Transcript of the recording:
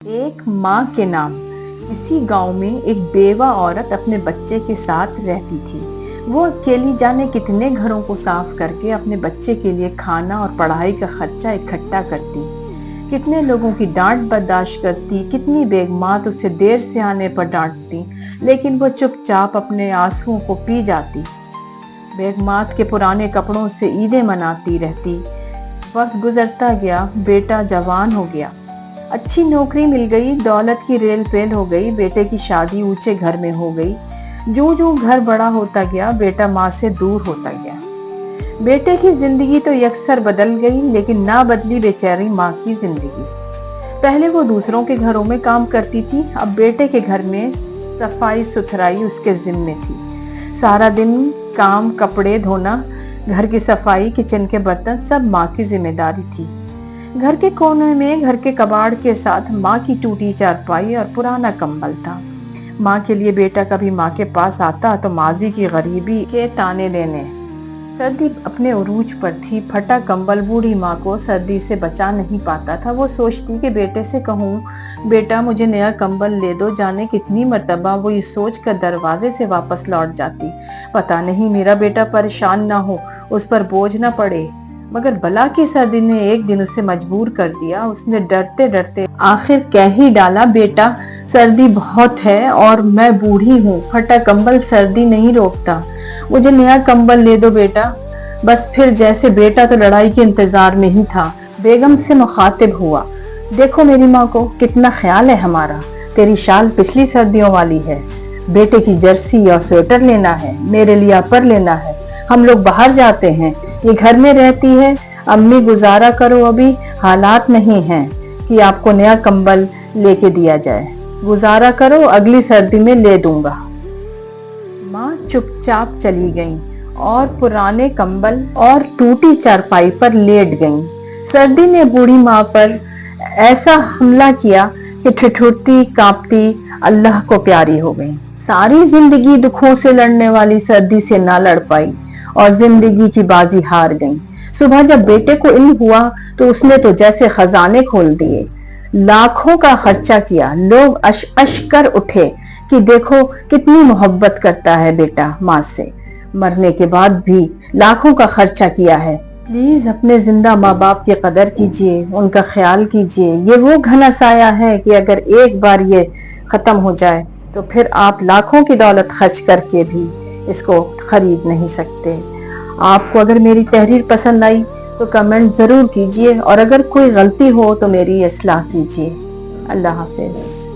ایک ماں کے نام اسی گاؤں میں ایک بیوہ عورت اپنے بچے کے ساتھ رہتی تھی۔ وہ اکیلی جانے کتنے گھروں کو صاف کر کے اپنے بچے کے لیے کھانا اور پڑھائی کا خرچہ اکٹھا کرتی، کتنے لوگوں کی ڈانٹ برداشت کرتی، کتنی بیگمات اسے دیر سے آنے پر ڈانٹتی، لیکن وہ چپ چاپ اپنے آنسوؤں کو پی جاتی۔ بیگمات کے پرانے کپڑوں سے عیدیں مناتی رہتی۔ وقت گزرتا گیا، بیٹا جوان ہو گیا، اچھی نوکری مل گئی، دولت کی ریل پیل ہو گئی، بیٹے کی شادی اونچے گھر میں ہو گئی۔ جو گھر بڑا ہوتا گیا، بیٹا ماں سے دور ہوتا گیا۔ بیٹے کی زندگی تو یکسر بدل گئی، لیکن نہ بدلی بیچاری ماں کی زندگی۔ پہلے وہ دوسروں کے گھروں میں کام کرتی تھی، اب بیٹے کے گھر میں صفائی ستھرائی اس کے ذمے تھی۔ سارا دن کام، کپڑے دھونا، گھر کی صفائی، کچن کے برتن، سب ماں کی ذمہ داری تھی۔ گھر کے کونے میں گھر کے کباڑ کے ساتھ ماں کی ٹوٹی چارپائی اور پرانا کمبل تھا۔ ماں کے لیے بیٹا کبھی ماں کے پاس آتا تو ماضی کی غریبی کے تانے دینے۔ سردی اپنے عروج پر تھی، پھٹا کمبل بوڑھی ماں کو سردی سے بچا نہیں پاتا تھا۔ وہ سوچتی کہ بیٹے سے کہوں، بیٹا مجھے نیا کمبل لے دو، جانے کتنی مرتبہ وہ یہ سوچ کر دروازے سے واپس لوٹ جاتی، پتہ نہیں میرا بیٹا پریشان نہ ہو، اس پر بوجھ نہ پڑے۔ مگر بلا کی سردی نے ایک دن اسے مجبور کر دیا۔ اس نے ڈرتے ڈرتے آخر کہہ ہی ڈالا، بیٹا سردی بہت ہے اور میں بوڑھی ہوں، پھٹا کمبل سردی نہیں روکتا، مجھے نیا کمبل لے دو بیٹا۔ بس پھر جیسے بیٹا تو لڑائی کے انتظار میں ہی تھا، بیگم سے مخاطب ہوا، دیکھو میری ماں کو کتنا خیال ہے ہمارا، تیری شال پچھلی سردیوں والی ہے، بیٹے کی جرسی اور سویٹر لینا ہے، میرے لیے اپر لینا ہے، ہم لوگ باہر جاتے ہیں، یہ گھر میں رہتی ہے، امی گزارا کرو، ابھی حالات نہیں ہیں کہ آپ کو نیا کمبل لے کے دیا جائے، گزارا کرو، اگلی سردی میں لے دوں گا۔ ماں چپ چاپ چلی گئیں اور پرانے کمبل اور ٹوٹی چارپائی پر لیٹ گئیں۔ سردی نے بوڑھی ماں پر ایسا حملہ کیا کہ ٹھٹھرتی کانپتی اللہ کو پیاری ہو گئی۔ ساری زندگی دکھوں سے لڑنے والی سردی سے نہ لڑ پائی اور زندگی کی بازی ہار گئی۔ صبح جب بیٹے کو علم ہوا تو اس نے تو جیسے خزانے کھول دیے، لاکھوں کا خرچہ کیا، لوگ اش اش کر اٹھے کہ دیکھو کتنی محبت کرتا ہے بیٹا ماں سے، مرنے کے بعد بھی لاکھوں کا خرچہ کیا ہے، پلیز اپنے زندہ ماں باپ کی قدر کیجئے، ان کا خیال کیجئے، یہ وہ گھنا سایہ ہے کہ اگر ایک بار یہ ختم ہو جائے تو پھر آپ لاکھوں کی دولت خرچ کر کے بھی اس کو خرید نہیں سکتے۔ آپ کو اگر میری تحریر پسند آئی تو کمنٹ ضرور کیجئے، اور اگر کوئی غلطی ہو تو میری اصلاح کیجئے۔ اللہ حافظ۔